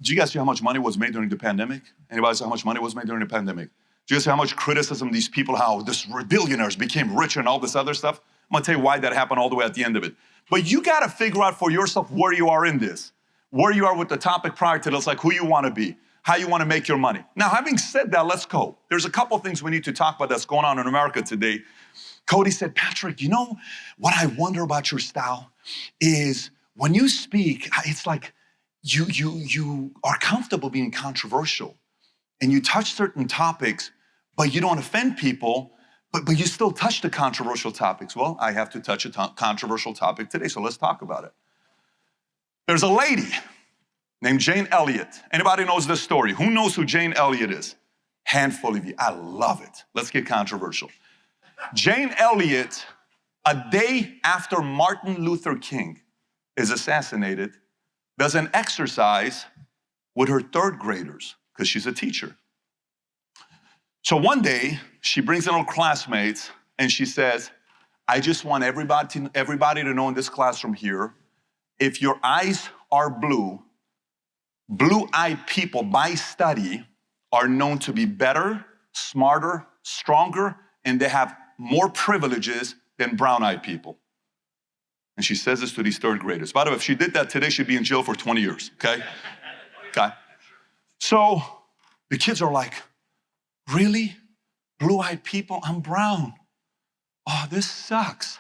Do you guys see how much money was made during the pandemic? Anybody see how much money was made during the pandemic? Do you guys see how much criticism these people, how this billionaires became richer and all this other stuff? I'm gonna tell you why that happened all the way at the end of it. But you gotta figure out for yourself where you are in this, where you are with the topic prior to this, like who you wanna be, how you wanna make your money. Now, having said that, let's go. There's a couple things we need to talk about that's going on in America today. Cody said, Patrick, you know what I wonder about your style is when you speak, it's like you are comfortable being controversial and you touch certain topics, but you don't offend people, but you still touch the controversial topics. Well, I have to touch a controversial topic today, so let's talk about it. There's a lady named Jane Elliott. Anybody knows this story? Who knows who Jane Elliott is? Handful of you. I love it. Let's get controversial. Jane Elliott, a day after Martin Luther King is assassinated, does an exercise with her third graders because she's a teacher. So one day, she brings in her classmates and she says, I just want everybody to know in this classroom here, if your eyes are blue, blue-eyed people by study are known to be better, smarter, stronger, and they have more privileges than brown-eyed people. And she says this to these third graders. By the way, if she did that today, she'd be in jail for 20 years, okay? Okay. So the kids are like, really? Blue-eyed people? I'm brown. Oh, this sucks.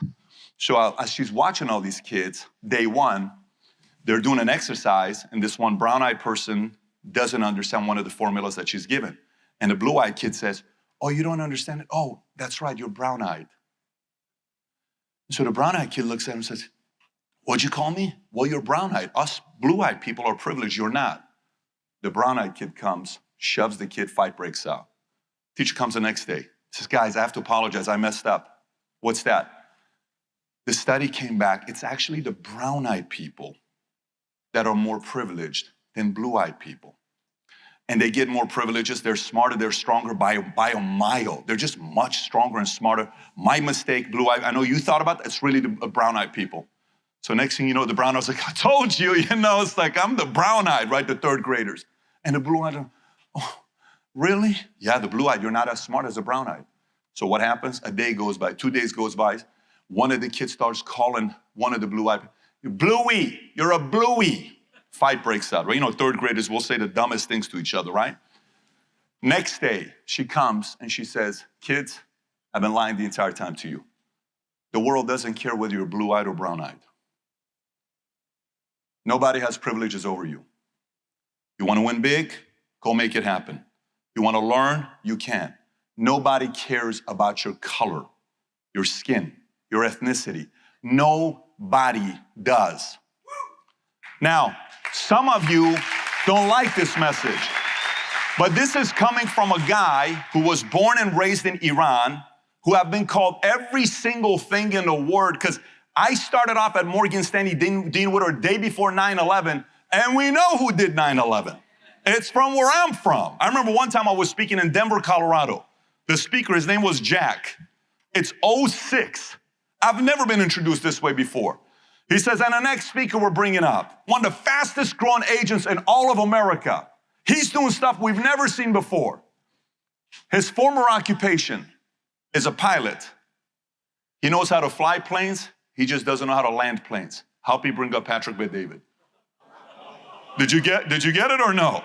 So as she's watching all these kids, day one, they're doing an exercise, and this one brown-eyed person doesn't understand one of the formulas that she's given. And the blue-eyed kid says, oh, you don't understand it? Oh, that's right, you're brown-eyed. So the brown-eyed kid looks at him and says, what'd you call me? Well, you're brown-eyed. Us blue-eyed people are privileged, you're not. The brown-eyed kid comes, shoves the kid, fight breaks out. Teacher comes the next day, says, guys, I have to apologize, I messed up. What's that? The study came back, it's actually the brown-eyed people that are more privileged than blue-eyed people. And they get more privileges, they're smarter, they're stronger by a mile. They're just much stronger and smarter. My mistake, blue-eyed, I know you thought about that, it's really the brown-eyed people. So next thing you know, the brown-eyed's like, I told you, it's like, I'm the brown-eyed, right, the third graders. And the blue-eyed, oh, really? Yeah, the blue-eyed, you're not as smart as the brown-eyed. So what happens? A day goes by, 2 days goes by, one of the kids starts calling one of the blue-eyed, Bluey, you're a bluey. Fight breaks out, right? Third graders will say the dumbest things to each other, right? Next day, she comes and she says, kids, I've been lying the entire time to you. The world doesn't care whether you're blue-eyed or brown-eyed. Nobody has privileges over you. You want to win big? Go make it happen. You want to learn? You can. Nobody cares about your color, your skin, your ethnicity. Nobody does. Now, some of you don't like this message, but this is coming from a guy who was born and raised in Iran, who have been called every single thing in the word, because I started off at Morgan Stanley Dean Woodward day before 9/11, and we know who did 9/11. It's from where I'm from. I remember one time I was speaking in Denver, Colorado. The speaker, his name was Jack. It's 06. I've never been introduced this way before. He says, and the next speaker we're bringing up, one of the fastest growing agents in all of America. He's doing stuff we've never seen before. His former occupation is a pilot. He knows how to fly planes. He just doesn't know how to land planes. Help me bring up PatrickBetDavid. Did you get it or no?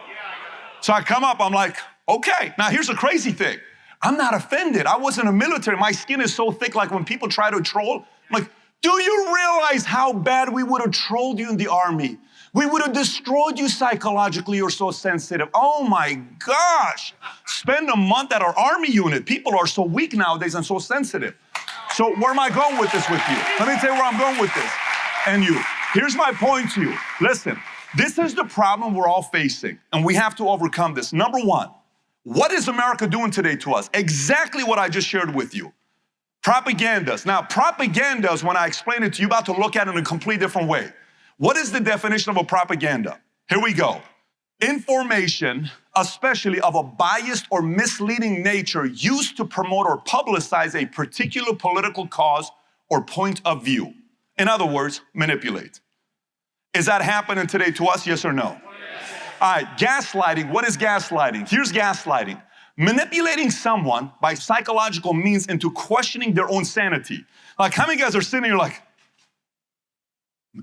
So I come up, I'm like, okay. Now here's the crazy thing. I'm not offended. I was in the military. My skin is so thick, like when people try to troll, I'm like, do you realize how bad we would have trolled you in the army? We would have destroyed you psychologically. You're so sensitive. Oh my gosh. Spend a month at our army unit. People are so weak nowadays and so sensitive. So where am I going with this with you? Let me tell you where I'm going with this. And you. Here's my point to you. Listen, this is the problem we're all facing, and we have to overcome this. Number one, what is America doing today to us? Exactly what I just shared with you. Propagandas. Now, propagandas, when I explain it to you, about to look at it in a completely different way. What is the definition of a propaganda? Here we go. Information, especially of a biased or misleading nature, used to promote or publicize a particular political cause or point of view. In other words, manipulate. Is that happening today to us, yes or no? Yes. All right, gaslighting. What is gaslighting? Here's gaslighting. Manipulating someone by psychological means into questioning their own sanity. Like, how many guys are sitting here like,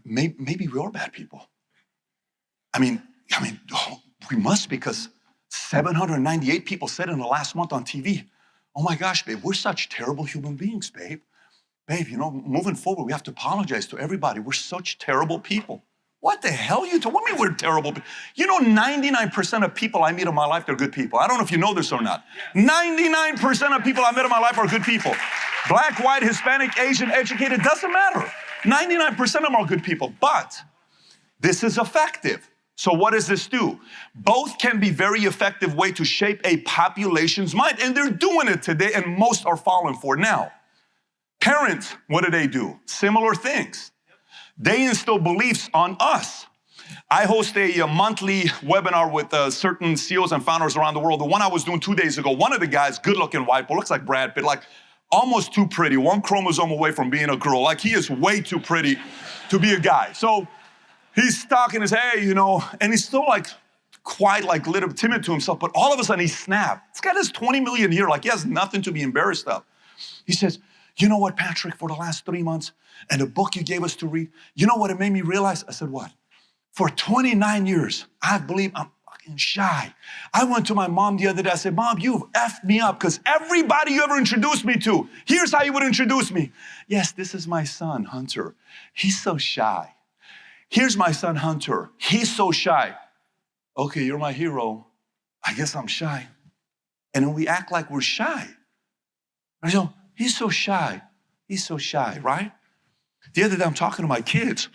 maybe we are bad people? I mean, we must, because 798 people said in the last month on TV, oh my gosh, babe, we're such terrible human beings, babe. Babe, moving forward, we have to apologize to everybody. We're such terrible people. What the hell you talking? What do you mean we're terrible people? 99% of people I meet in my life, they're good people. I don't know if you know this or not. 99% of people I met in my life are good people. Black, white, Hispanic, Asian, educated, doesn't matter. 99% of them are good people, but this is effective. So what does this do? Both can be very effective way to shape a population's mind, and they're doing it today, and most are falling for it now. Parents, what do? Similar things. They instill beliefs on us. I host a monthly webinar with certain CEOs and founders around the world. The one I was doing 2 days ago, one of the guys, good-looking white boy, looks like Brad Pitt, like almost too pretty, one chromosome away from being a girl. Like, he is way too pretty to be a guy. So he's talking his, hey, and he's still like quite like a little timid to himself, but all of a sudden he snapped. This guy has 20 million a year, like he has nothing to be embarrassed of. He says, you know what, Patrick, for the last 3 months, and the book you gave us to read, you know what it made me realize? I said, what? For 29 years, I believe I'm fucking shy. I went to my mom the other day. I said, Mom, you've effed me up, because everybody you ever introduced me to, here's how you would introduce me. Yes, this is my son, Hunter. He's so shy. Here's my son, Hunter. He's so shy. Okay, you're my hero. I guess I'm shy. And then we act like we're shy. He's so shy. He's so shy, right? The other day, I'm talking to my kids,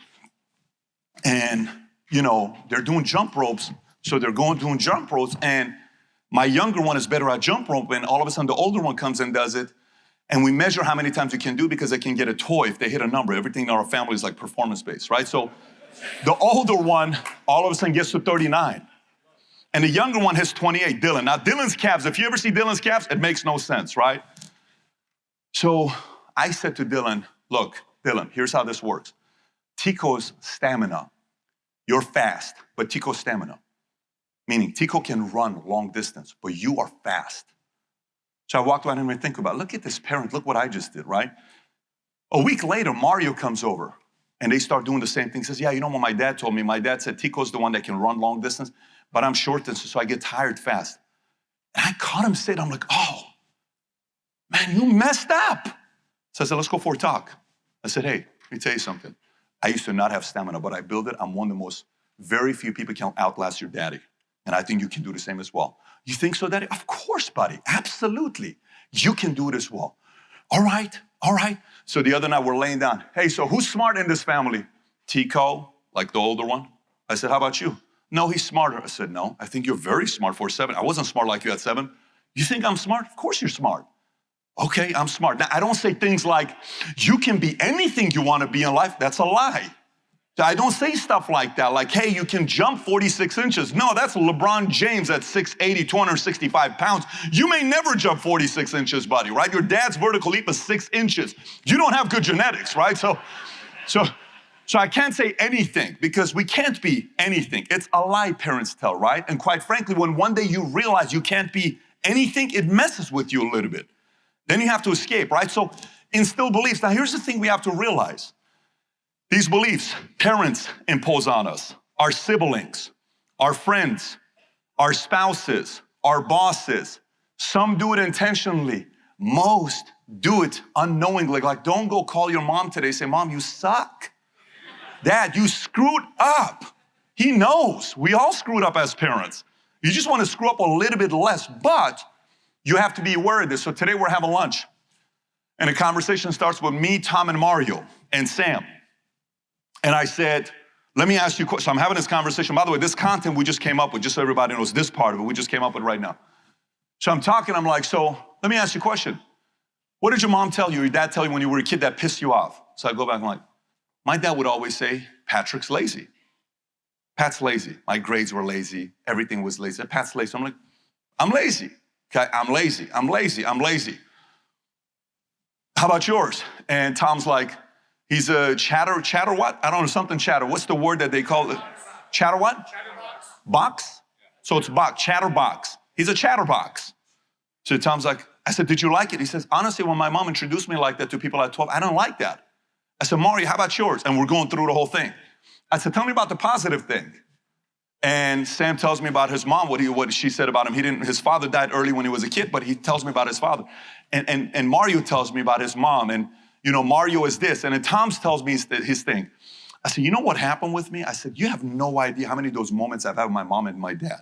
and, they're doing jump ropes. So they're doing jump ropes, and my younger one is better at jump rope, and all of a sudden, the older one comes and does it, and we measure how many times you can do, because they can get a toy if they hit a number. Everything in our family is like performance-based, right? So the older one, all of a sudden, gets to 39. And the younger one has 28, Dylan. Now, Dylan's calves, if you ever see Dylan's calves, it makes no sense, right? So I said to Dylan, look, Dylan, here's how this works. Tico's stamina, you're fast, but Tico's stamina, meaning Tico can run long distance, but you are fast. So I walked around him and think about, look at this parent, look what I just did, right? A week later, Mario comes over, and they start doing the same thing. He says, yeah, you know what my dad told me? My dad said Tico's the one that can run long distance, but I'm short distance, so I get tired fast. And I caught him saying, I'm like, oh, man, you messed up. So I said, let's go for a talk. I said, hey, let me tell you something. I used to not have stamina, but I built it. I'm one of the most, very few people can outlast your daddy. And I think you can do the same as well. You think so, daddy? Of course, buddy. Absolutely. You can do it as well. All right. So the other night we're laying down. Hey, so who's smart in this family? Tico, like the older one. I said, how about you? No, he's smarter. I said, no, I think you're very smart for 7. I wasn't smart like you at 7. You think I'm smart? Of course you're smart. Okay, I'm smart. Now, I don't say things like, you can be anything you want to be in life. That's a lie. I don't say stuff like that, like, hey, you can jump 46 inches. No, that's LeBron James at 6'80", 265 pounds. You may never jump 46 inches, buddy, right? Your dad's vertical leap is 6 inches. You don't have good genetics, right? So I can't say anything, because we can't be anything. It's a lie parents tell, right? And quite frankly, when one day you realize you can't be anything, it messes with you a little bit. Then you have to escape, right? So instill beliefs. Now, here's the thing we have to realize. These beliefs, parents impose on us, our siblings, our friends, our spouses, our bosses. Some do it intentionally. Most do it unknowingly. Like, don't go call your mom today and say, Mom, you suck. Dad, you screwed up. He knows. We all screwed up as parents. You just want to screw up a little bit less, but you have to be aware of this. So today we're having lunch, and the conversation starts with me, Tom, and Mario, and Sam. And I said, let me ask you a question. So I'm having this conversation. By the way, this content we just came up with, just so everybody knows this part of it, we just came up with right now. So I'm talking, I'm like, so let me ask you a question. What did your mom tell you, or your dad tell you when you were a kid that pissed you off? So I go back and I'm like, my dad would always say, Patrick's lazy. Pat's lazy. My grades were lazy. Everything was lazy. Pat's lazy. I'm like, I'm lazy. Okay, I'm lazy. How about yours? And Tom's like, he's a chatter what? I don't know, something chatter. What's the word that they call it? Chatter what? Box? So it's box, chatterbox. He's a chatterbox. So Tom's like, I said, did you like it? He says, honestly, when my mom introduced me like that to people at 12, I don't like that. I said, Mario, how about yours? And we're going through the whole thing. I said, tell me about the positive thing. And Sam tells me about his mom, what she said about him. His father died early when he was a kid, but he tells me about his father. And Mario tells me about his mom. And, Mario is this. And then Tom tells me his thing. I said, you know what happened with me? I said, you have no idea how many of those moments I've had with my mom and my dad.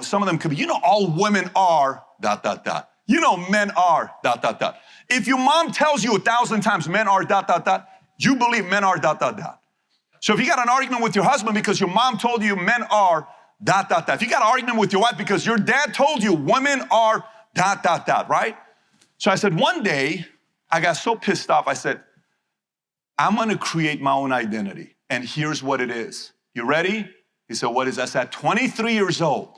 Some of them could be, all women are, ... men are, ... If your mom tells you 1,000 times men are, ... you believe men are, ... So if you got an argument with your husband because your mom told you men are, ... If you got an argument with your wife because your dad told you women are, ... right? So I said, one day, I got so pissed off, I said, I'm going to create my own identity. And here's what it is. You ready? He said, what is that? I said, 23 years old.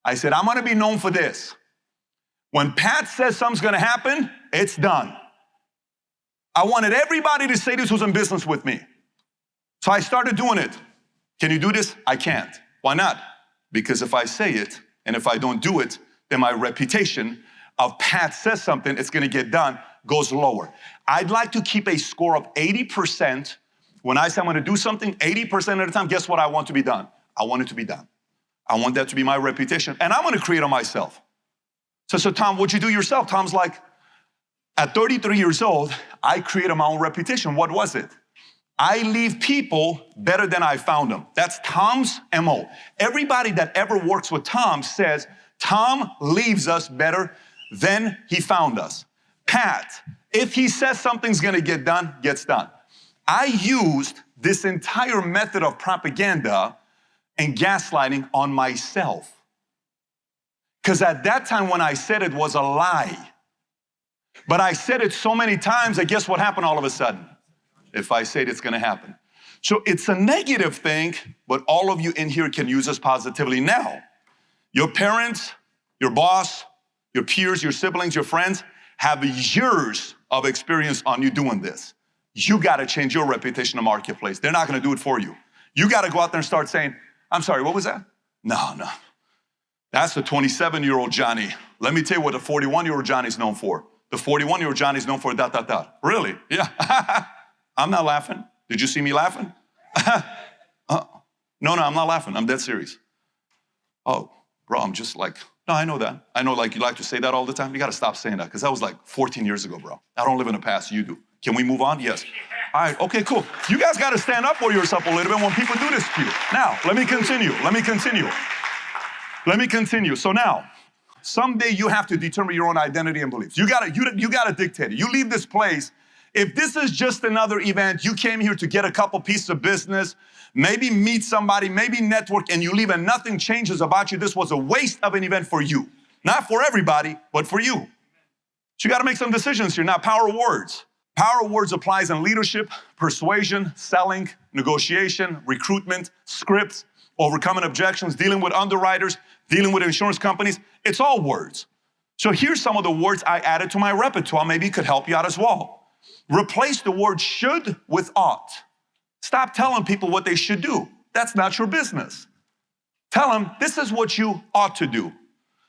I said, I'm going to be known for this. When Pat says something's going to happen, it's done. I wanted everybody to say this who's in business with me. So I started doing it. Can you do this? I can't. Why not? Because if I say it, and if I don't do it, then my reputation of Pat says something, it's going to get done, goes lower. I'd like to keep a score of 80%. When I say I'm going to do something, 80% of the time, guess what I want to be done? I want it to be done. I want that to be my reputation, and I'm going to create it myself. So Tom, what'd you do yourself? Tom's like, at 33 years old, I created my own reputation. What was it? I leave people better than I found them. That's Tom's MO. Everybody that ever works with Tom says, Tom leaves us better than he found us. Pat, if he says something's going to get done, gets done. I used this entire method of propaganda and gaslighting on myself. Because at that time when I said it was a lie. But I said it so many times that guess what happened all of a sudden? If I say it, it's going to happen. So it's a negative thing, but all of you in here can use this positively. Now, your parents, your boss, your peers, your siblings, your friends have years of experience on you doing this. You got to change your reputation in the marketplace. They're not going to do it for you. You got to go out there and start saying, I'm sorry, what was that? No. That's the 27-year-old Johnny. Let me tell you what the 41-year-old Johnny's known for. The 41-year-old Johnny's known for ... Really? Yeah. I'm not laughing. Did you see me laughing? No, I'm not laughing. I'm dead serious. Oh, bro, I'm just like, no, I know that. I know like you like to say that all the time. You got to stop saying that because that was like 14 years ago, bro. I don't live in the past. You do. Can we move on? Yes. All right. Okay, cool. You guys got to stand up for yourself a little bit when people do this to you. Now, let me continue. So now, someday you have to determine your own identity and beliefs. You gotta dictate it. You leave this place. If this is just another event, you came here to get a couple pieces of business, maybe meet somebody, maybe network, and you leave and nothing changes about you, this was a waste of an event for you. Not for everybody, but for you. So you gotta make some decisions here. Now, power of words. Power of words applies in leadership, persuasion, selling, negotiation, recruitment, scripts, overcoming objections, dealing with underwriters, dealing with insurance companies. It's all words. So here's some of the words I added to my repertoire. Maybe it could help you out as well. Replace the word should with ought. Stop telling people what they should do. That's not your business. Tell them this is what you ought to do.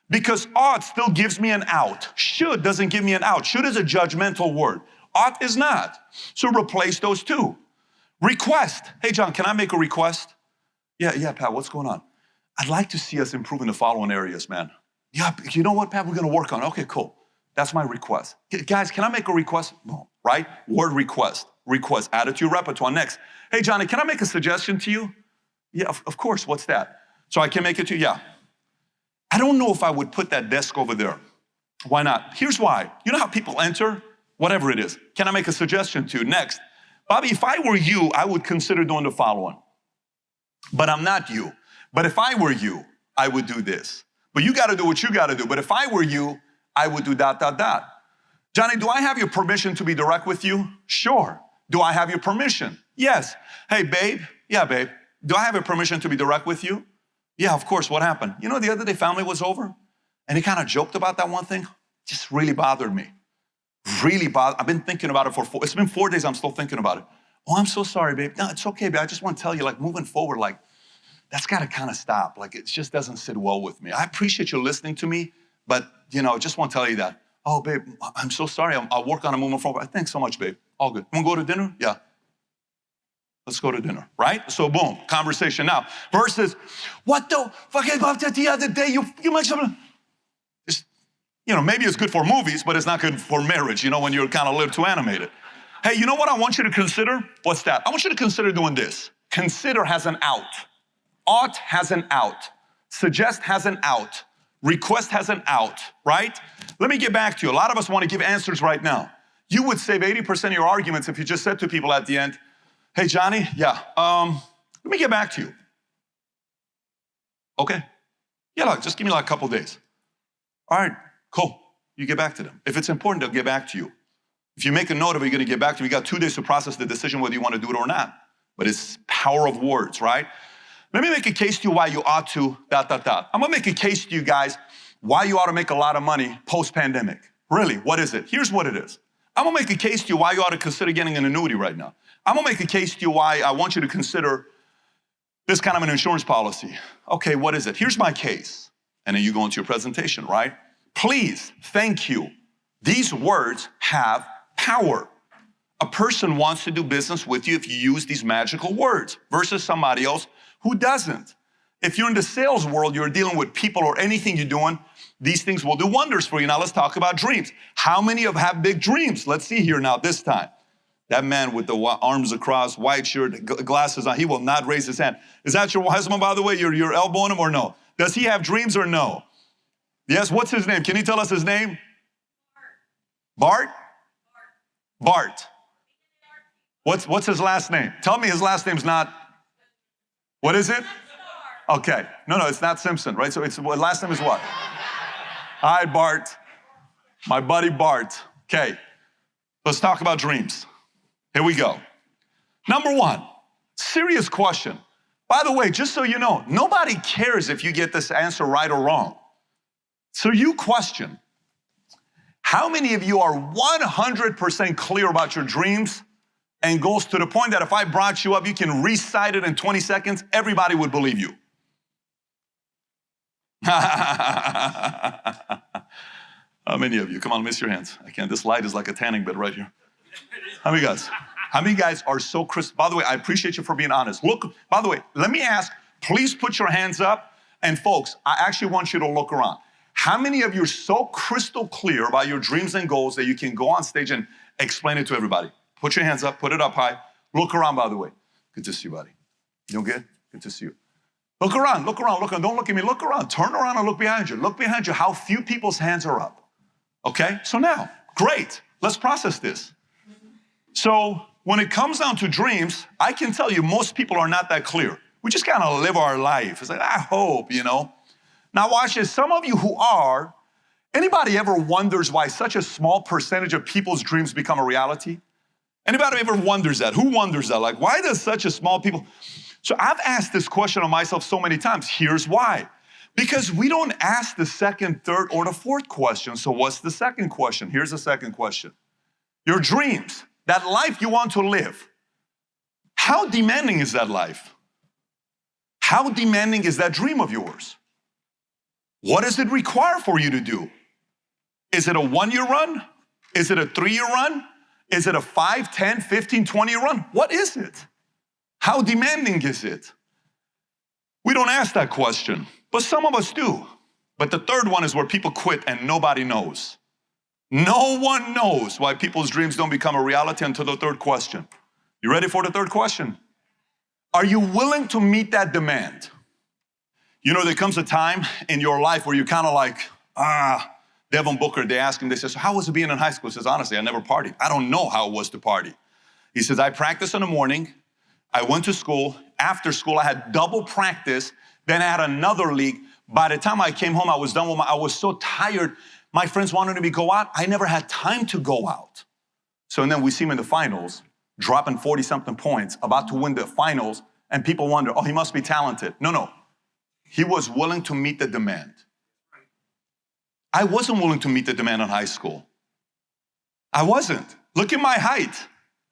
Because ought still gives me an out. Should doesn't give me an out. Should is a judgmental word. Ought is not. So replace those two. Request. Hey, John, can I make a request? Yeah, Pat, what's going on? I'd like to see us improve in the following areas, man. Yeah, you know what, Pat, we're going to work on it. Okay, cool. That's my request. Guys, can I make a request? No, right? Word request. Request. Add it to your repertoire. Next. Hey, Johnny, can I make a suggestion to you? Yeah, of course. What's that? So I can make it to you? Yeah. I don't know if I would put that desk over there. Why not? Here's why. You know how people enter? Whatever it is. Can I make a suggestion to you? Next. Bobby, if I were you, I would consider doing the following. But I'm not you. But if I were you, I would do this. But you got to do what you got to do. But if I were you, I would do ... Johnny, do I have your permission to be direct with you? Sure. Do I have your permission? Yes. Hey, babe. Yeah, babe. Do I have your permission to be direct with you? Yeah, of course. What happened? You know, the other day family was over and he kind of joked about that one thing. Just really bothered me. Really bothered. I've been thinking about it it's been 4 days. I'm still thinking about it. Oh, I'm so sorry, babe. No, it's okay, babe. I just want to tell you, like, moving forward, like, that's got to kind of stop. Like, it just doesn't sit well with me. I appreciate you listening to me, but, just want to tell you that, oh, babe, I'm so sorry. I'll work on a movement forward. Thanks so much, babe. All good. Want to go to dinner? Yeah. Let's go to dinner, right? So boom, conversation now. Versus, what the fuck about that the other day? You make something. Maybe it's good for movies, but it's not good for marriage, when you're kind of a little too animated. Hey, you know what I want you to consider? What's that? I want you to consider doing this. Consider has an out. Ought has an out. Suggest has an out. Request has an out, right? Let me get back to you. A lot of us want to give answers right now. You would save 80% of your arguments if you just said to people at the end, hey, Johnny, yeah, let me get back to you. Okay. Yeah, look, just give me like a couple days. All right, cool. You get back to them. If it's important, they'll get back to you. If you make a note of it, you're going to get back to you. You got 2 days to process the decision whether you want to do it or not. But it's power of words, right? Let me make a case to you why you ought to, ... I'm going to make a case to you guys why you ought to make a lot of money post-pandemic. Really, what is it? Here's what it is. I'm going to make a case to you why you ought to consider getting an annuity right now. I'm going to make a case to you why I want you to consider this kind of an insurance policy. Okay, what is it? Here's my case. And then you go into your presentation, right? Please, thank you. These words have power. A person wants to do business with you if you use these magical words versus somebody else who doesn't. If you're in the sales world, you're dealing with people or anything you're doing, these things will do wonders for you. Now let's talk about dreams. How many of you have big dreams? Let's see here now this time. That man with the arms across, white shirt, glasses on, he will not raise his hand. Is that your husband, by the way? You're elbowing him or no? Does he have dreams or no? Yes, what's his name? Can you tell us his name? Bart? Bart. What's his last name? Tell me his last name's not, what is it? Okay. No, it's not Simpson, right? So last name is what? Hi, Bart. My buddy Bart. Okay. Let's talk about dreams. Here we go. Number one, serious question. By the way, just so you know, nobody cares if you get this answer right or wrong. So you question, how many of you are 100% clear about your dreams and goals to the point that if I brought you up, you can recite it in 20 seconds, everybody would believe you? How many of you? Come on, miss your hands. I can't. This light is like a tanning bed right here. How many guys? How many guys are so crisp? By the way, I appreciate you for being honest. Look, by the way, let me ask, please put your hands up. And folks, I actually want you to look around. How many of you are so crystal clear about your dreams and goals that you can go on stage and explain it to everybody? Put your hands up, put it up high. Look around, by the way. Good to see you, buddy. You doing good? Good to see you. Look around, look around, look around. Don't look at me, look around. Turn around and look behind you. Look behind you how few people's hands are up. Okay, so now, great. Let's process this. So when it comes down to dreams, I can tell you most people are not that clear. We just kind of live our life. It's like, I hope, Now watch this. Some of you who are, anybody ever wonders why such a small percentage of people's dreams become a reality? Anybody ever wonders that? Who wonders that? Like, why does such a small people? So I've asked this question of myself so many times. Here's why. Because we don't ask the second, third, or the fourth question. So what's the second question? Here's the second question. Your dreams, that life you want to live, how demanding is that life? How demanding is that dream of yours? What does it require for you to do? Is it a 1-year run? Is it a 3-year run? Is it a 5, 10, 15, 20-year run? What is it? How demanding is it? We don't ask that question, but some of us do. But the third one is where people quit and nobody knows. No one knows why people's dreams don't become a reality until the third question. You ready for the third question? Are you willing to meet that demand? There comes a time in your life where you're kind of like, Devin Booker, they ask him, they say, so how was it being in high school? He says, honestly, I never partied. I don't know how it was to party. He says, I practiced in the morning. I went to school. After school, I had double practice. Then I had another league. By the time I came home, I was done with I was so tired. My friends wanted me to go out. I never had time to go out. So and then we see him in the finals, dropping 40-something points, about to win the finals. And people wonder, oh, he must be talented. No. He was willing to meet the demand. I wasn't willing to meet the demand in high school. I wasn't. Look at my height.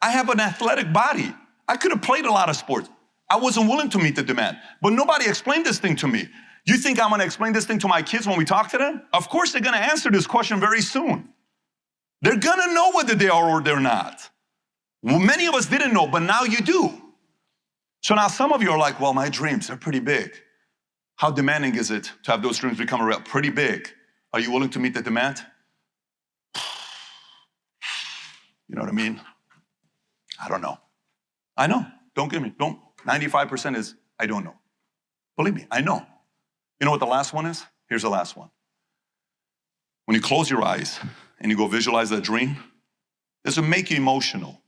I have an athletic body. I could have played a lot of sports. I wasn't willing to meet the demand. But nobody explained this thing to me. You think I'm gonna explain this thing to my kids when we talk to them? Of course they're gonna answer this question very soon. They're gonna know whether they are or they're not. Well, many of us didn't know, but now you do. So now some of you are like, well, my dreams, they're pretty big. How demanding is it to have those dreams become a real? Pretty big. Are you willing to meet the demand? You know what I mean? I don't know. I know. Don't give me, don't. 95% is, I don't know. Believe me, I know. You know what the last one is? Here's the last one. When you close your eyes and you go visualize that dream, does it make you emotional?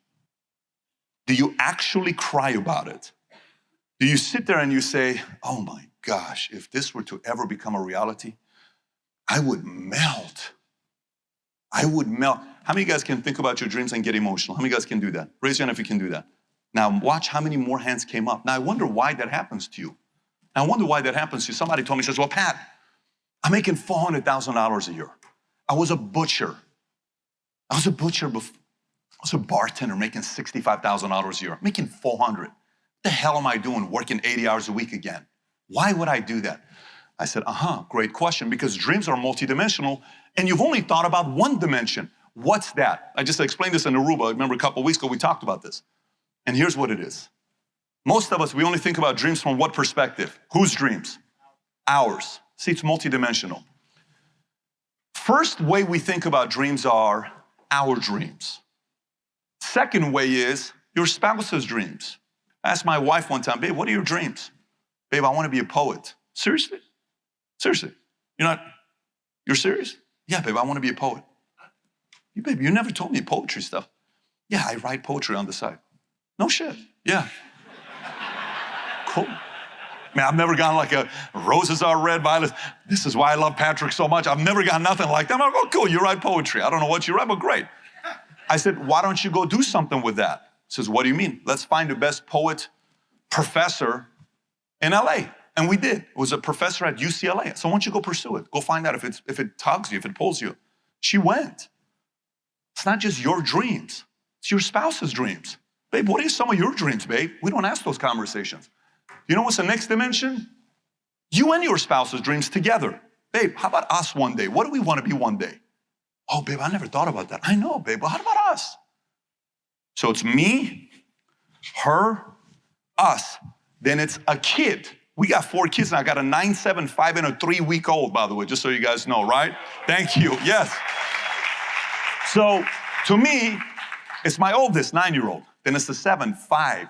Do you actually cry about it? Do you sit there and you say, oh my gosh, if this were to ever become a reality, I would melt. I would melt. How many of you guys can think about your dreams and get emotional? How many of you guys can do that? Raise your hand if you can do that. Now watch how many more hands came up. Now I wonder why that happens to you. I wonder why that happens to you. Somebody told me, says, well, Pat, I'm making $400,000 a year. I was a butcher. I was a butcher before. I was a bartender making $65,000 a year. I'm making 400. What the hell am I doing working 80 hours a week again? Why would I do that? I said, great question, because dreams are multidimensional and you've only thought about one dimension. What's that? I just explained this in Aruba. I remember a couple of weeks ago we talked about this. And here's what it is. Most of us, we only think about dreams from what perspective? Whose dreams? Ours. See, it's multidimensional. First way we think about dreams are our dreams. Second way is your spouse's dreams. I asked my wife one time, babe, what are your dreams? Babe, I want to be a poet. Seriously? Seriously? You're serious? Yeah, babe, I want to be a poet. Babe, you never told me poetry stuff. Yeah, I write poetry on the side. No shit. Yeah. Cool. Man, I've never gone like a roses are red, violets. This is why I love Patrick so much. I've never got nothing like that. I'm like, oh, cool, you write poetry. I don't know what you write, but great. I said, why don't you go do something with that? He says, what do you mean? Let's find the best poet professor in LA. And we did. It was a professor at UCLA. So why don't you go pursue it? Go find out if it tugs you, if it pulls you. She went. It's not just your dreams. It's your spouse's dreams. Babe, what are some of your dreams, babe? We don't ask those conversations. You know what's the next dimension? You and your spouse's dreams together. Babe, how about us one day? What do we want to be one day? Oh, babe, I never thought about that. I know, babe, but how about us? So it's me, her, us. Then it's a kid. We got 4 kids now. I got a 9, 7, 5, and a 3-week-old, by the way, just so you guys know, right? Thank you, yes. So to me, it's my oldest, 9-year-old. Then it's the 7, 5.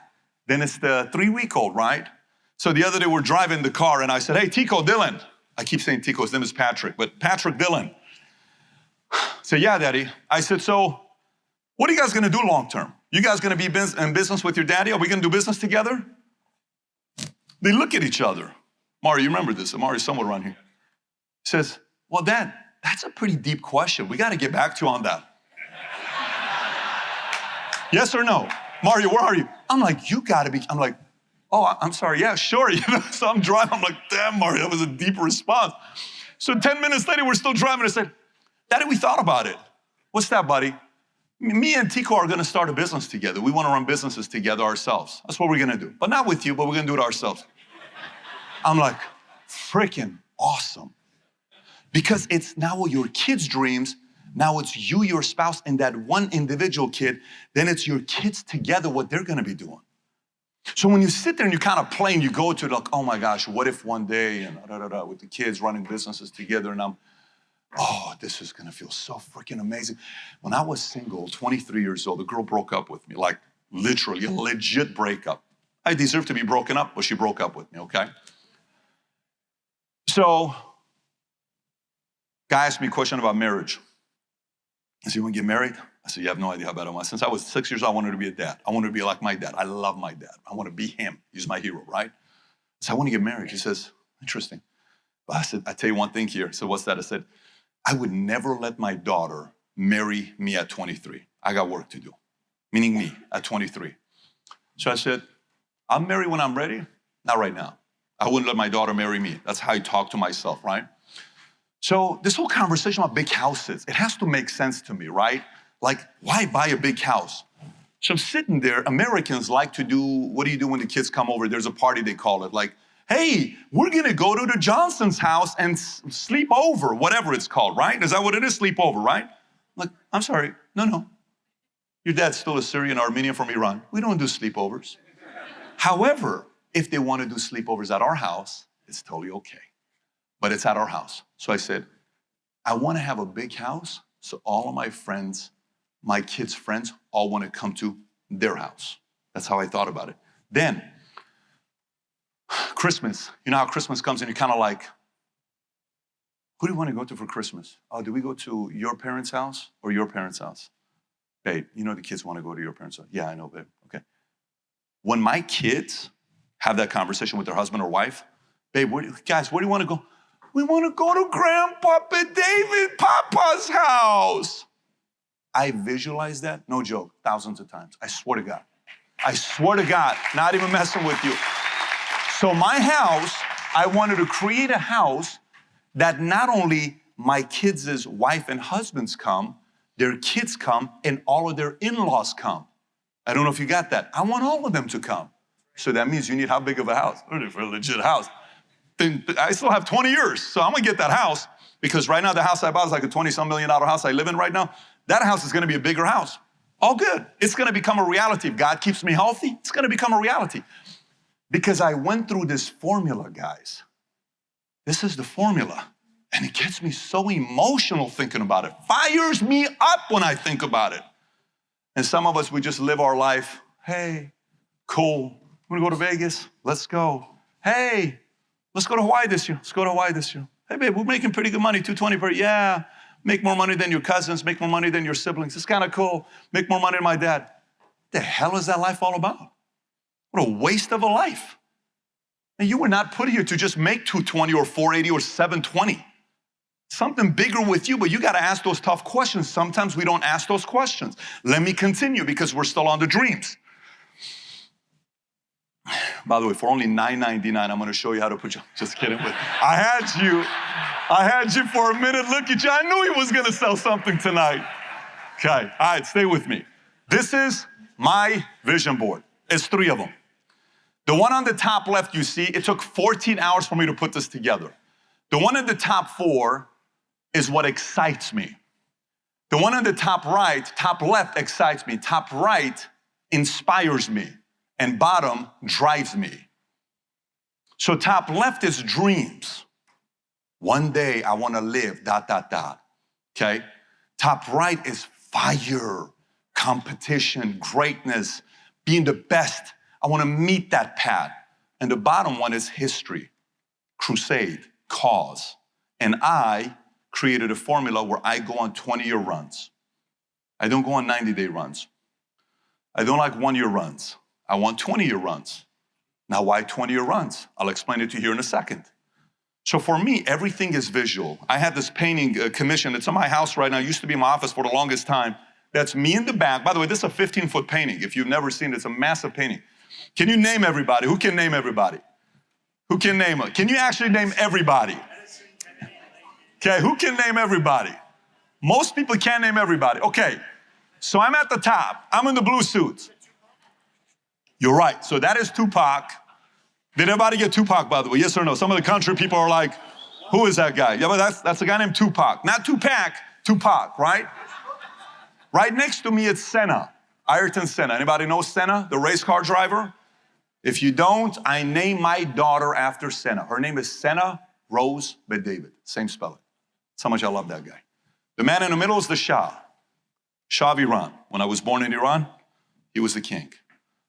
Then it's the 3-week-old, right? So the other day we're driving the car and I said, hey, Tico, Dylan. I keep saying Tico, his name is Patrick, but Patrick Dylan. I said, yeah, Daddy. I said, so what are you guys gonna do long term? You guys gonna be in business with your daddy? Are we gonna do business together? They look at each other. Mario, you remember this. Mario's somewhere around here. He says, well, Dad, that's a pretty deep question. We gotta get back to you on that. Yes or no? Mario, where are you? I'm like, you gotta be, I'm like, oh, I'm sorry, yeah, sure. So I'm driving, I'm like, damn, Mario, that was a deep response. So 10 minutes later, we're still driving. I said, Daddy, we thought about it. What's that, buddy? Me and Tico are gonna start a business together. We wanna run businesses together ourselves. That's what we're gonna do. But not with you, but we're gonna do it ourselves. I'm like, freaking awesome. Because it's now your kids' dreams. Now it's you, your spouse, and that one individual kid. Then it's your kids together, what they're gonna be doing. So when you sit there and you kind of play and you go to like, oh my gosh, what if one day, and with the kids running businesses together, and oh, this is gonna feel so freaking amazing. When I was single, 23 years old, the girl broke up with me, like literally a legit breakup. I deserve to be broken up, but she broke up with me, okay? So, guy asked me a question about marriage. He said, you want to get married? I said, you have no idea how bad I want. Since I was 6 years old, I wanted to be a dad. I wanted to be like my dad. I love my dad. I want to be him. He's my hero, right? So I want to get married. He says, interesting. But I said, I tell you one thing here. So what's that? I said, I would never let my daughter marry me at 23. I got work to do, meaning me at 23. So I said, I'll marry when I'm ready, not right now. I wouldn't let my daughter marry me. That's how I talk to myself, right? So this whole conversation about big houses, it has to make sense to me, right? Like, why buy a big house? So I'm sitting there. Americans like to do, what do you do when the kids come over? There's a party, they call it. Like, hey, we're going to go to the Johnson's house and sleep over, whatever it's called, right? Is that what it is? Sleep over, right? Like, I'm sorry. No. Your dad's still a Syrian Armenian from Iran. We don't do sleepovers. However, if they want to do sleepovers at our house, it's totally okay. But it's at our house. So I said, I want to have a big house so all of my friends, my kids' friends, all want to come to their house. That's how I thought about it. Then, Christmas. You know how Christmas comes and you're kind of like, who do you want to go to for Christmas? Oh, do we go to your parents' house or your parents' house? Babe, you know the kids want to go to your parents' house. Yeah, I know, babe. Okay. When my kids have that conversation with their husband or wife, babe, guys, where do you want to go? We want to go to Grandpapa David, Papa's house. I visualize that, no joke, thousands of times. I swear to God. I swear to God, not even messing with you. So my house, I wanted to create a house that not only my kids' wife and husbands come, their kids come, and all of their in-laws come. I don't know if you got that. I want all of them to come. So that means you need how big of a house? For a legit house. Then I still have 20 years, so I'm gonna get that house because right now the house I bought is like a $20-some million house I live in right now. That house is gonna be a bigger house. All good. It's gonna become a reality. If God keeps me healthy, it's gonna become a reality. Because I went through this formula, guys. This is the formula. And it gets me so emotional thinking about it. Fires me up when I think about it. And some of us, we just live our life. Hey, cool. I'm gonna go to Vegas. Let's go. Hey, let's go to Hawaii this year. Let's go to Hawaii this year. Hey, babe, we're making pretty good money, $220 per year. Yeah, make more money than your cousins, make more money than your siblings. It's kind of cool. Make more money than my dad. What the hell is that life all about? What a waste of a life. And you were not put here to just make $220 or $480 or $720. Something bigger with you, but you got to ask those tough questions. Sometimes we don't ask those questions. Let me continue because we're still on the dreams. By the way, for only $9.99, I'm going to show you how to put you. Just kidding. But I had you for a minute. Look at you. I knew he was going to sell something tonight. Okay. All right. Stay with me. This is my vision board. It's 3 of them. The one on the top left, you see, it took 14 hours for me to put this together. The one in the top 4 is what excites me. The one on the top right, top left excites me. Top right inspires me. And bottom drives me. So top left is dreams. One day I want to live, ... Okay? Top right is fire, competition, greatness, being the best. I want to meet that path. And the bottom one is history, crusade, cause. And I created a formula where I go on 20-year runs. I don't go on 90-day runs. I don't like 1-year runs. I want 20-year runs. Now, why 20-year runs? I'll explain it to you here in a second. So for me, everything is visual. I had this painting commission. It's in my house right now. It used to be in my office for the longest time. That's me in the back. By the way, this is a 15-foot painting. If you've never seen it, it's a massive painting. Can you name everybody? Who can name everybody? Who can name it? Can you actually name everybody? Okay, who can name everybody? Most people can't name everybody. Okay, so I'm at the top. I'm in the blue suit. You're right. So that is Tupac. Did everybody get Tupac, by the way? Yes or no? Some of the country people are like, who is that guy? Yeah, but that's a guy named Tupac. Not Tupac, Tupac, right? Right next to me, it's Senna, Ayrton Senna. Anybody know Senna, the race car driver? If you don't, I named my daughter after Senna. Her name is Senna Rose BetDavid. Same spelling. That's how much I love that guy. The man in the middle is the Shah of Iran. When I was born in Iran, he was the king.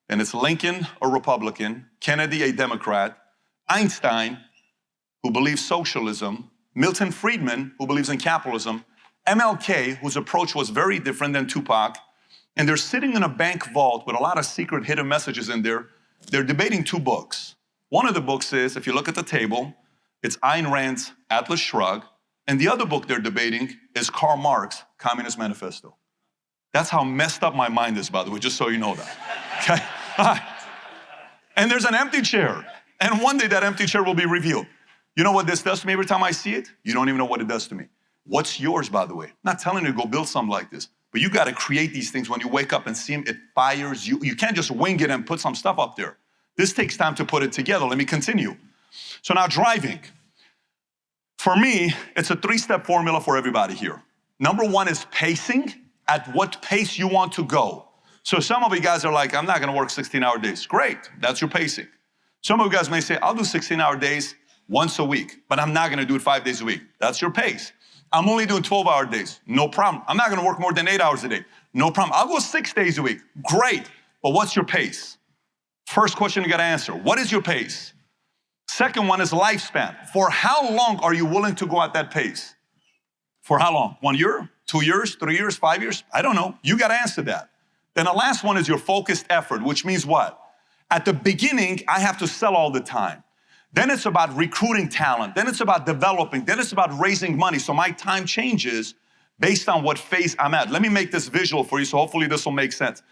And it's Lincoln, a Republican, Kennedy, a Democrat, Einstein, who believes socialism, Milton Friedman, who believes in capitalism, MLK, whose approach was very different than Tupac, and they're sitting in a bank vault with a lot of secret hidden messages in there. They're debating 2 books. One of the books is, if you look at the table, it's Ayn Rand's Atlas Shrugged, and the other book they're debating is Karl Marx's Communist Manifesto. That's how messed up my mind is, by the way, just so you know that. Okay? And there's an empty chair. And one day that empty chair will be revealed. You know what this does to me every time I see it? You don't even know what it does to me. What's yours, by the way? I'm not telling you to go build something like this, But you got to create these things. When you wake up and see them, it fires you. You can't just wing it and put some stuff up there. This takes time to put it together. Let me continue. So now driving. For me, it's a 3-step formula for everybody here. Number 1 is pacing, at what pace you want to go. So some of you guys are like, I'm not going to work 16-hour days. Great, that's your pacing. Some of you guys may say, I'll do 16-hour days once a week, but I'm not going to do it 5 days a week. That's your pace. I'm only doing 12-hour days. No problem. I'm not going to work more than 8 hours a day. No problem. I'll go 6 days a week. Great, but what's your pace? First question you got to answer. What is your pace? Second one is lifespan. For how long are you willing to go at that pace? For how long? 1 year, 2 years, 3 years, 5 years? I don't know. You got to answer that. Then the last one is your focused effort, which means what? At the beginning, I have to sell all the time. Then it's about recruiting talent. Then it's about developing. Then it's about raising money. So my time changes based on what phase I'm at. Let me make this visual for you, so hopefully this will make sense.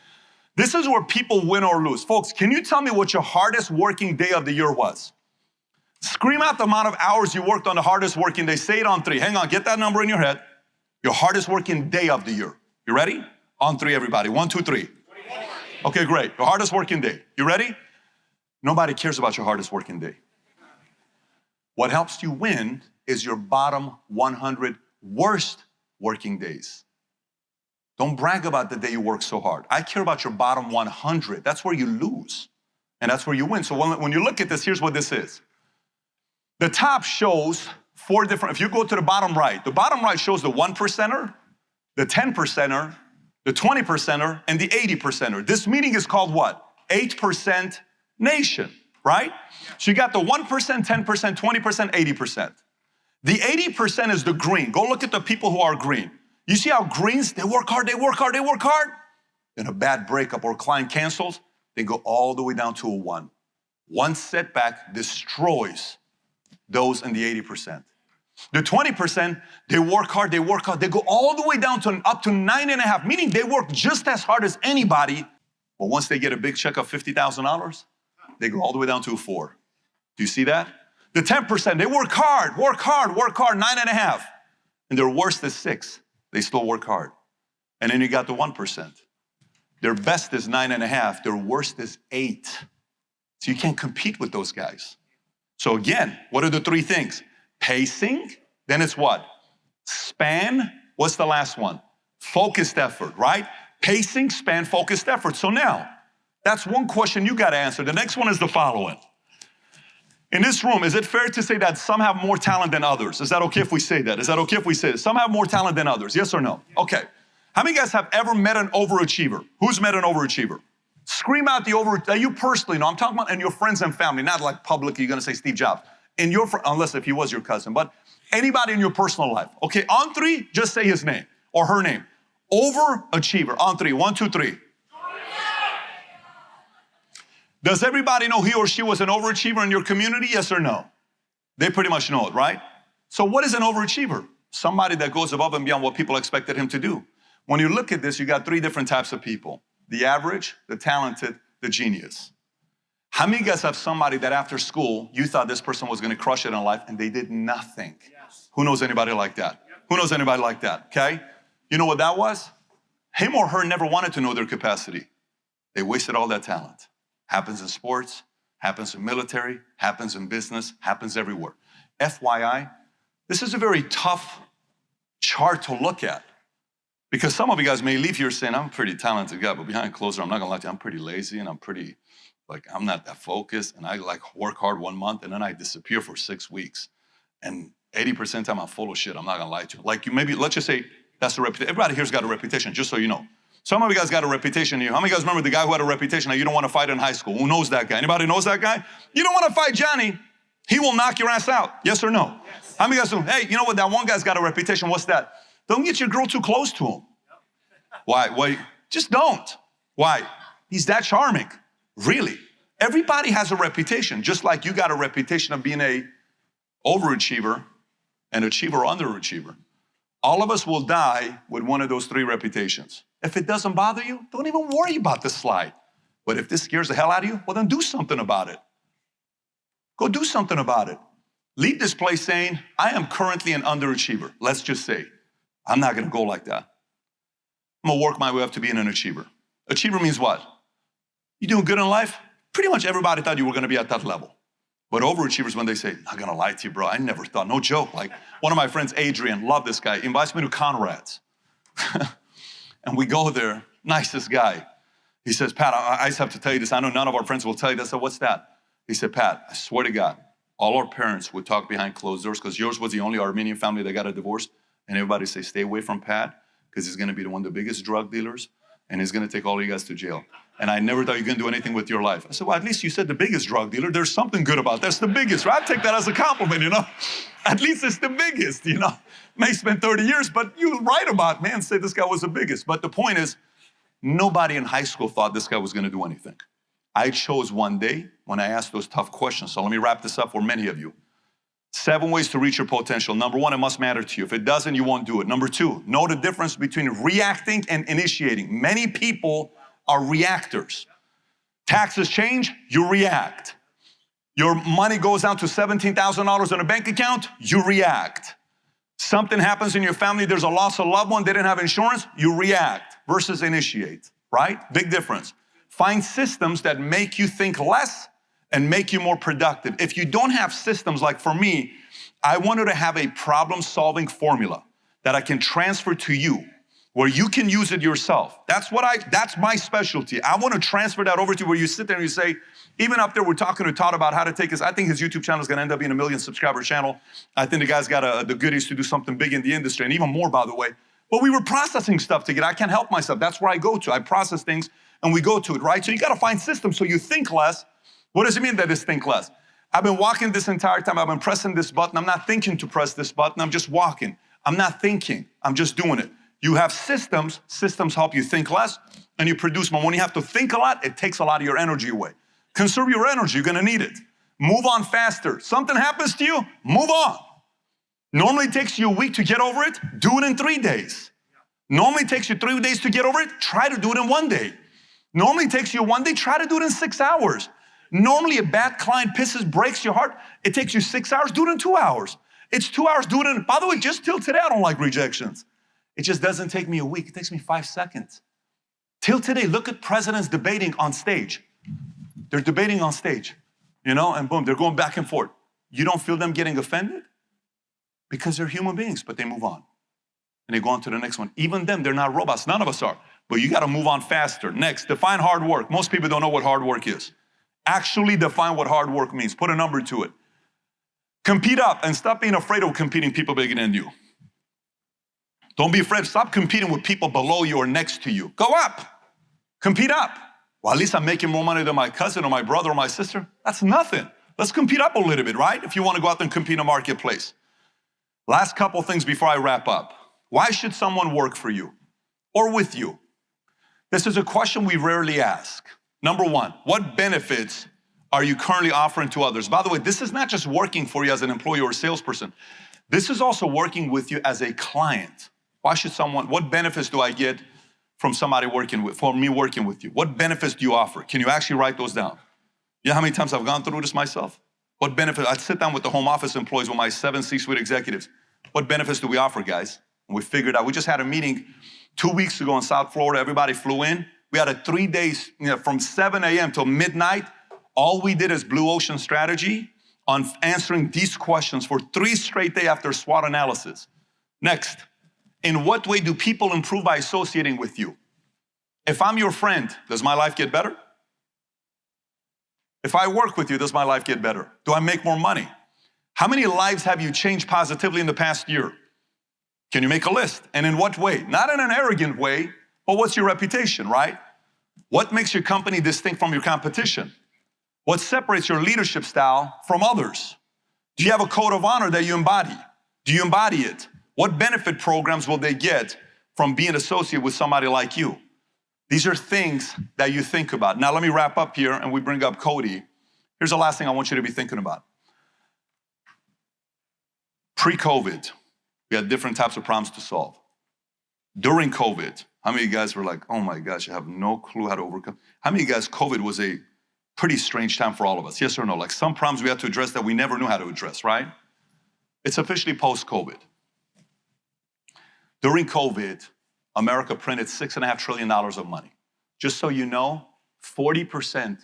This is where people win or lose. Folks, can you tell me what your hardest working day of the year was? Scream out the amount of hours you worked on the hardest working day. Say it on 3. Hang on, get that number in your head. Your hardest working day of the year. You ready? On 3, everybody. 1, 2, 3. Okay, great. Your hardest working day. You ready? Nobody cares about your hardest working day. What helps you win is your bottom 100 worst working days. Don't brag about the day you work so hard. I care about your bottom 100. That's where you lose, and that's where you win. So when you look at this, here's what this is. The top shows 4 different, if you go to the bottom right shows the 1%er, the 10%er, the 20%er, and the 80%er. This meeting is called what? 8% nation, right? So you got the 1%, 10%, 20%, 80%. The 80% is the green. Go look at the people who are green. You see how greens, they work hard, they work hard, they work hard. Then a bad breakup or a client cancels, they go all the way down to a 1. One setback destroys those in the 80%. The 20%, they work hard, they go all the way down to up to 9.5, meaning they work just as hard as anybody, but once they get a big check of $50,000, they go all the way down to a 4. Do you see that? The 10%, they work hard, 9.5, and their worst is 6. They still work hard. And then you got the 1%. Their best is 9.5, their worst is 8. So you can't compete with those guys. So again, what are the 3 things? Pacing, then it's what? Span, what's the last one? Focused effort, right? Pacing, span, focused effort. So now, that's one question you got to answer. The next one is the following. In this room, is it fair to say that some have more talent than others? Is that okay if we say that? Is that okay if we say that? Some have more talent than others, yes or no? Okay. How many guys have ever met an overachiever? Who's met an overachiever? Scream out the overachiever. You personally know. I'm talking about in your friends and family, not like publicly you're going to say Steve Jobs. In your, unless if he was your cousin, but anybody in your personal life. Okay, on 3, just say his name or her name. Overachiever. On 3, 1, 2, 3. Does everybody know he or she was an overachiever in your community? Yes or no? They pretty much know it, right? So what is an overachiever? Somebody that goes above and beyond what people expected him to do. When you look at this, you got 3 different types of people. The average, the talented, the genius. How many of you guys have somebody that after school, you thought this person was going to crush it in life and they did nothing? Yes. Who knows anybody like that? Yep. Who knows anybody like that, okay? You know what that was? Him or her never wanted to know their capacity. They wasted all that talent. Happens in sports, happens in military, happens in business, happens everywhere. FYI, this is a very tough chart to look at because some of you guys may leave here saying, I'm a pretty talented guy, but behind closed doors, I'm not going to lie to you, I'm pretty lazy and I'm not that focused, and I work hard 1 month, and then I disappear for 6 weeks. And 80% of the time, I'm full of shit. I'm not gonna lie to you. Like you maybe, let's just say that's the reputation. Everybody here's got a reputation, just so you know. Some of you guys got a reputation here. How many of you guys remember the guy who had a reputation that you don't want to fight in high school? Who knows that guy? Anybody knows that guy? You don't want to fight Johnny. He will knock your ass out. Yes or no? Yes. How many of you guys know, hey, you know what? That one guy's got a reputation. What's that? Don't get your girl too close to him. Why? Why? Just don't. Why? He's that charming. Really. Everybody has a reputation, just like you got a reputation of being a overachiever, an achiever, or underachiever. All of us will die with one of those 3 reputations. If it doesn't bother you, don't even worry about the slide. But if this scares the hell out of you, well, then do something about it. Go do something about it. Leave this place saying, I am currently an underachiever. Let's just say, I'm not going to go like that. I'm gonna work my way up to being an achiever. Achiever means what? You doing good in life? Pretty much everybody thought you were gonna be at that level. But overachievers, when they say, not gonna lie to you, bro, I never thought, no joke. Like one of my friends, Adrian, love this guy, invites me to Conrad's. And we go there, nicest guy. He says, Pat, I just have to tell you this. I know none of our friends will tell you this. I said, what's that? He said, Pat, I swear to God, all our parents would talk behind closed doors because yours was the only Armenian family that got a divorce. And everybody say, stay away from Pat because he's gonna be one of the biggest drug dealers and he's gonna take all of you guys to jail. And I never thought you could do anything with your life. I said, well, at least you said the biggest drug dealer. There's something good about that. That's the biggest, right? I take that as a compliment, you know? At least it's the biggest, you know? May spend 30 years, but you write about, man, say this guy was the biggest. But the point is, nobody in high school thought this guy was gonna do anything. I chose one day when I asked those tough questions. So let me wrap this up for many of you. 7 ways to reach your potential. Number 1, it must matter to you. If it doesn't, you won't do it. Number 2, know the difference between reacting and initiating. Many people are reactors. Taxes change, you react. Your money goes down to $17,000 in a bank account, you react. Something happens in your family, there's a loss of a loved one, they didn't have insurance, you react versus initiate, right? Big difference. Find systems that make you think less and make you more productive. If you don't have systems, like for me, I wanted to have a problem-solving formula that I can transfer to you, where you can use it yourself. That's my specialty. I want to transfer that over to you where you sit there and you say, even up there, we're talking to Todd about how to take his, I think his YouTube channel is going to end up being a 1 million subscriber channel. I think the guy's got the goodies to do something big in the industry, and even more, by the way. But we were processing stuff together. I can't help myself. That's where I go to. I process things, and we go to it, right? So you got to find systems so you think less. What does it mean that is think less? I've been walking this entire time. I've been pressing this button. I'm not thinking to press this button. I'm just walking. I'm not thinking. I'm just doing it. You have systems. Systems help you think less, and you produce more. When you have to think a lot, it takes a lot of your energy away. Conserve your energy. You're going to need it. Move on faster. Something happens to you, move on. Normally it takes you a week to get over it. Do it in 3 days. Normally it takes you 3 days to get over it. Try to do it in 1 day. Normally it takes you 1 day. Try to do it in 6 hours. Normally a bad client breaks your heart. It takes you 6 hours. Do it in 2 hours. It's 2 hours. Do it in, by the way, just till today, I don't like rejections. It just doesn't take me a week. It takes me 5 seconds. Till today, look at presidents debating on stage. They're debating on stage, you know, and boom, they're going back and forth. You don't feel them getting offended? Because they're human beings, but they move on. And they go on to the next one. Even them, they're not robots. None of us are. But you got to move on faster. Next, define hard work. Most people don't know what hard work is. Actually define what hard work means. Put a number to it. Compete up and stop being afraid of competing people bigger than you. Don't be afraid. Stop competing with people below you or next to you. Go up. Compete up. Well, at least I'm making more money than my cousin or my brother or my sister. That's nothing. Let's compete up a little bit, right? If you want to go out there and compete in a marketplace. Last couple things before I wrap up. Why should someone work for you or with you? This is a question we rarely ask. Number 1, what benefits are you currently offering to others? By the way, this is not just working for you as an employee or a salesperson. This is also working with you as a client. Why should someone, what benefits do I get from somebody working with, from me working with you? What benefits do you offer? Can you actually write those down? You know how many times I've gone through this myself? What benefits? I'd sit down with the home office employees, with my 7 C-suite executives. What benefits do we offer, guys? And we figured out, we just had a meeting 2 weeks ago in South Florida. Everybody flew in. We had a 3 days, from 7 a.m. till midnight. All we did is blue ocean strategy on answering these questions for 3 straight days after SWOT analysis. Next, in what way do people improve by associating with you? If I'm your friend, does my life get better? If I work with you, does my life get better? Do I make more money? How many lives have you changed positively in the past year? Can you make a list? And in what way? Not in an arrogant way, but what's your reputation, right? What makes your company distinct from your competition? What separates your leadership style from others? Do you have a code of honor that you embody? Do you embody it? What benefit programs will they get from being associated with somebody like you? These are things that you think about. Now let me wrap up here and we bring up Cody. Here's the last thing I want you to be thinking about. Pre-COVID, we had different types of problems to solve. During COVID, how many of you guys were like, oh my gosh, I have no clue how to overcome? How many of you guys, COVID was a pretty strange time for all of us? Yes or no? Like some problems we had to address that we never knew how to address, right? It's officially post-COVID. During COVID, America printed $6.5 trillion of money. Just so you know, 40%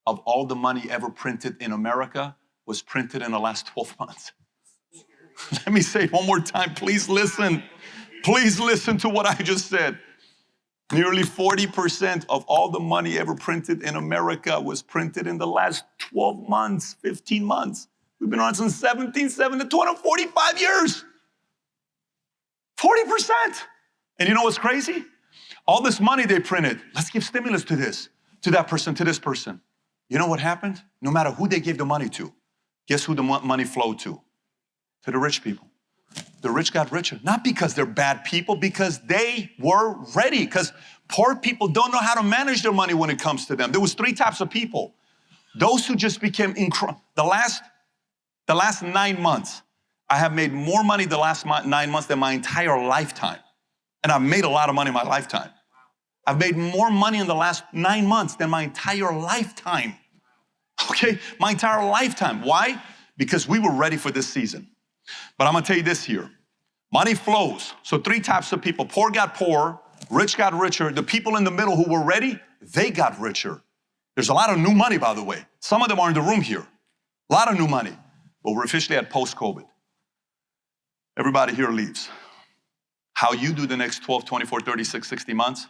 of all the money ever printed in America was printed in the last 12 months. Let me say it one more time. Please listen. Please listen to what I just said. Nearly 40% of all the money ever printed in America was printed in the last 12 months, 15 months. We've been on since 1770, 245 years. 40%. And you know what's crazy? All this money they printed, let's give stimulus to this, to that person, to this person. You know what happened? No matter who they gave the money to, guess who the money flowed to? To the rich people. The rich got richer, not because they're bad people, because they were ready, because poor people don't know how to manage their money when it comes to them. There was 3 types of people. Those who just became the last 9 months, I have made more money the last 9 months than my entire lifetime. And I've made a lot of money in my lifetime. I've made more money in the last 9 months than my entire lifetime. Okay, my entire lifetime. Why? Because we were ready for this season. But I'm gonna tell you this here. Money flows. So 3 types of people. Poor got poorer, rich got richer. The people in the middle who were ready, they got richer. There's a lot of new money, by the way. Some of them are in the room here. A lot of new money. But we're officially at post-COVID. Everybody here leaves. How you do the next 12, 24, 36, 60 months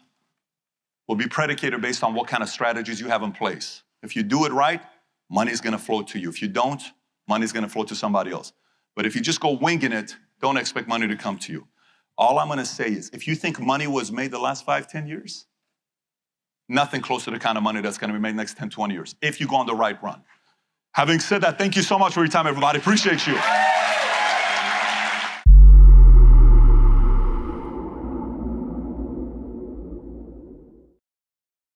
will be predicated based on what kind of strategies you have in place. If you do it right, money's gonna flow to you. If you don't, money's gonna flow to somebody else. But if you just go winging it, don't expect money to come to you. All I'm gonna say is, if you think money was made the last 5, 10 years, nothing close to the kind of money that's gonna be made next 10, 20 years, if you go on the right run. Having said that, thank you so much for your time, everybody. Appreciate you.